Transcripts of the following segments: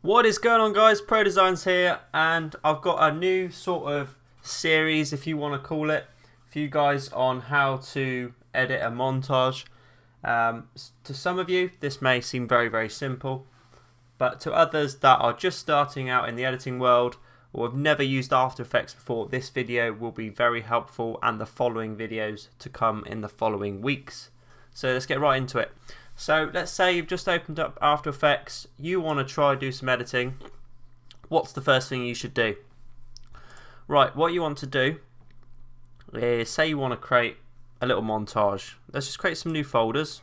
What is going on, guys? Pro Designs here, and I've got a new sort of series, if you want to call it, for you guys on how to edit a montage. To some of you, this may seem very simple, but to others that are just starting out in the editing world or have never used After Effects before, this video will be very helpful, and the following videos to come in the following weeks. So let's get right into it. So let's say you've just opened up After Effects, you want to try do some editing. What's the first thing you should do? Right, what you want to do is, say you want to create a little montage. Let's just create some new folders.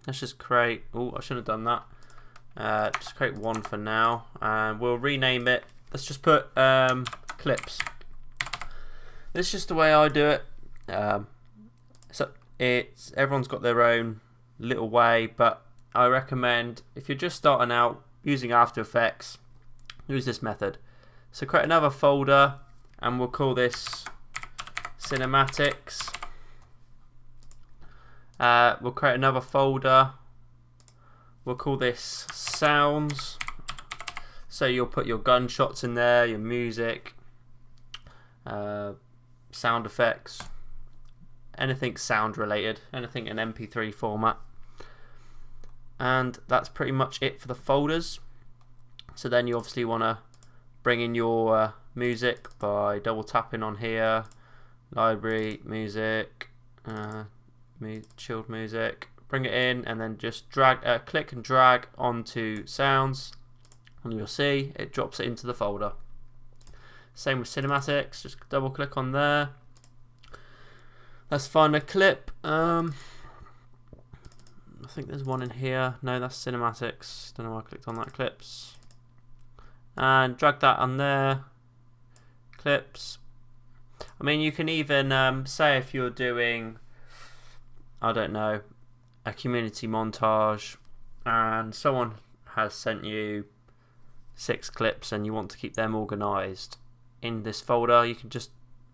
Let's just create, oh, I shouldn't have done that. Just create one for now, and we'll rename it. Let's just put clips. This is just the way I do it. So everyone's got their own little way, but I recommend, if you're just starting out using After Effects, use this method. So create another folder, and we'll call this cinematics. We'll create another folder, we'll call this sounds. So you'll put your gunshots in there, your music, sound effects, anything sound related, anything in MP3 format. And that's pretty much it for the folders. So then you obviously want to bring in your music by double tapping on here, library, music, chilled music, bring it in, and then just drag, click and drag onto sounds, and you'll see it drops it into the folder. Same with cinematics, just double click on there. Let's find a clip. I think there's one in here. No, that's cinematics. Don't know why I clicked on that. Clips. And drag that on there. Clips. I mean, you can even say if you're doing, I don't know, a community montage, and someone has sent you 6 clips and you want to keep them organized in this folder, you can just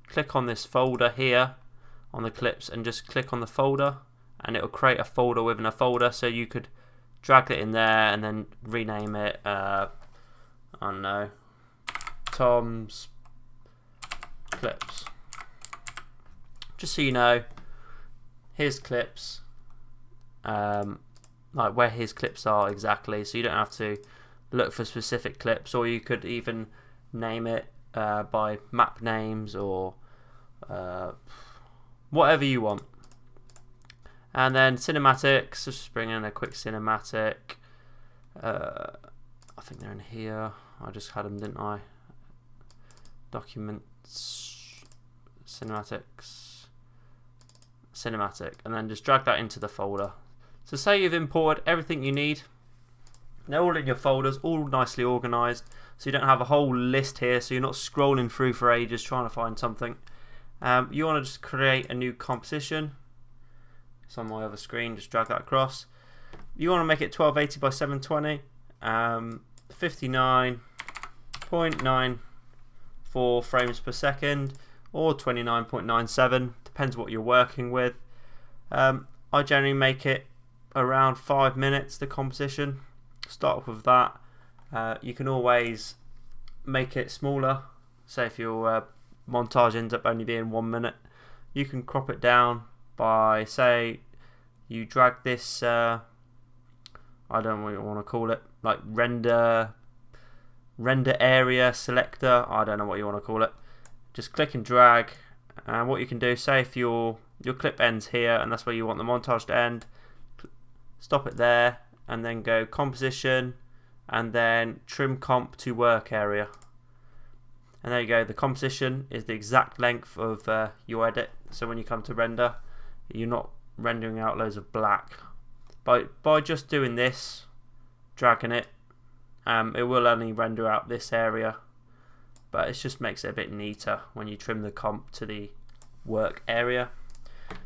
click on this folder here on the clips and just click on the folder, and it'll create a folder within a folder. So you could drag it in there and then rename it, I don't know, Tom's clips. Just so you know, his clips, like where his clips are exactly, so you don't have to look for specific clips. Or you could even name it by map names, or whatever you want. And then cinematics, just bring in a quick cinematic. I think they're in here. I just had them, didn't I? Documents, cinematics, cinematic, and then just drag that into the folder. So say you've imported everything you need. They're all in your folders, all nicely organized, so you don't have a whole list here, so you're not scrolling through for ages trying to find something. You want to just create a new composition. It's on my other screen, just drag that across. You want to make it 1280 by 720, 59.94 frames per second, or 29.97, depends what you're working with. I generally make it around 5 minutes, the composition. Start off with that. You can always make it smaller. Say if your montage ends up only being 1 minute, you can crop it down by, say, you drag this, I don't know what you want to call it, like render area selector, I don't know what you want to call it. Just click and drag, and what you can do, say if your clip ends here and that's where you want the montage to end, stop it there, and then go composition, and then trim comp to work area. And there you go, the composition is the exact length of your edit, so when you come to render, you're not rendering out loads of black. By just doing this, dragging it, it will only render out this area, but it just makes it a bit neater when you trim the comp to the work area.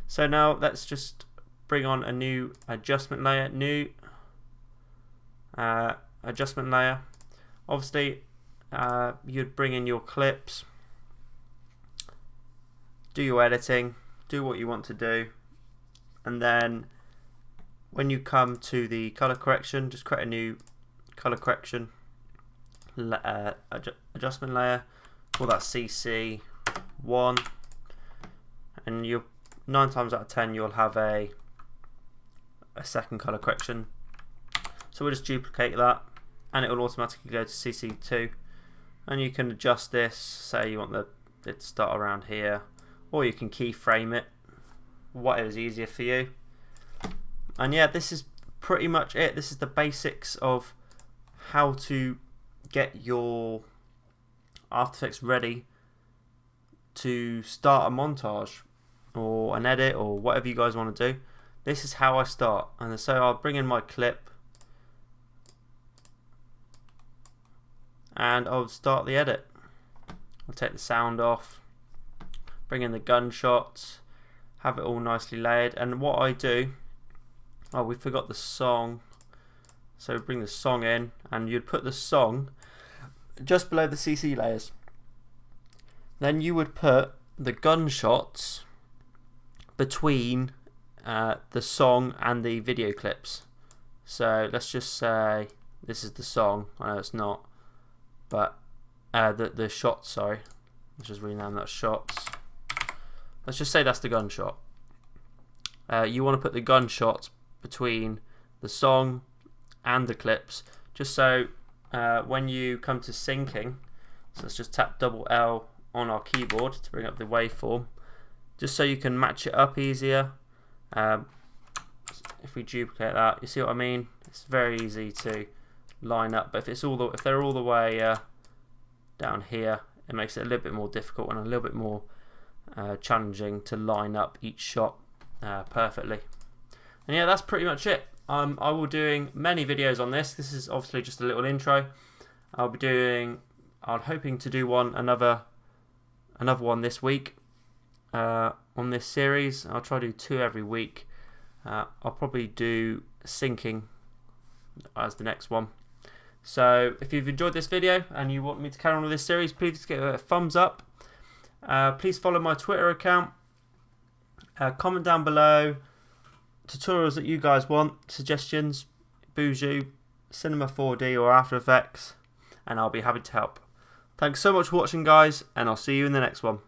So now let's just bring on a new adjustment layer. Adjustment layer. Obviously, you'd bring in your clips, do your editing, do what you want to do, and then when you come to the color correction, just create a new color correction adjustment layer, call that CC1, and you 9 times out of 10 you'll have a second color correction. So we'll just duplicate that, and it will automatically go to CC2, and you can adjust this. Say you want it to start around here, or you can keyframe it, whatever's easier for you. And yeah, this is pretty much it. This is the basics of how to get your After Effects ready to start a montage or an edit or whatever you guys want to do. This is how I start. And so I'll bring in my clip and I'll start the edit. I'll take the sound off, bring in the gunshots, have it all nicely layered. And what I do, oh, we forgot the song, so bring the song in, and you'd put the song just below the CC layers. Then you would put the gunshots between the song and the video clips. So let's just say this is the song. I know it's not, but the shots, sorry, let's just rename that shots. Let's just say that's the gunshot. You want to put the gunshots between the song and the clips, just so when you come to syncing, so let's just tap double L on our keyboard to bring up the waveform, just so you can match it up easier. If we duplicate that, you see what I mean? It's very easy to line up, but if they're all the way down here, it makes it a little bit more difficult and a little bit more challenging to line up each shot perfectly. And yeah, that's pretty much it. I will be doing many videos on this. This is obviously just a little intro. I'm hoping to do another one this week on this series. I'll try to do 2 every week. I'll probably do syncing as the next one. So if you've enjoyed this video and you want me to carry on with this series, please give it a thumbs up. Please follow my Twitter account. Comment down below tutorials that you guys want, suggestions, Buju, Cinema 4D or After Effects, and I'll be happy to help. Thanks so much for watching, guys, and I'll see you in the next one.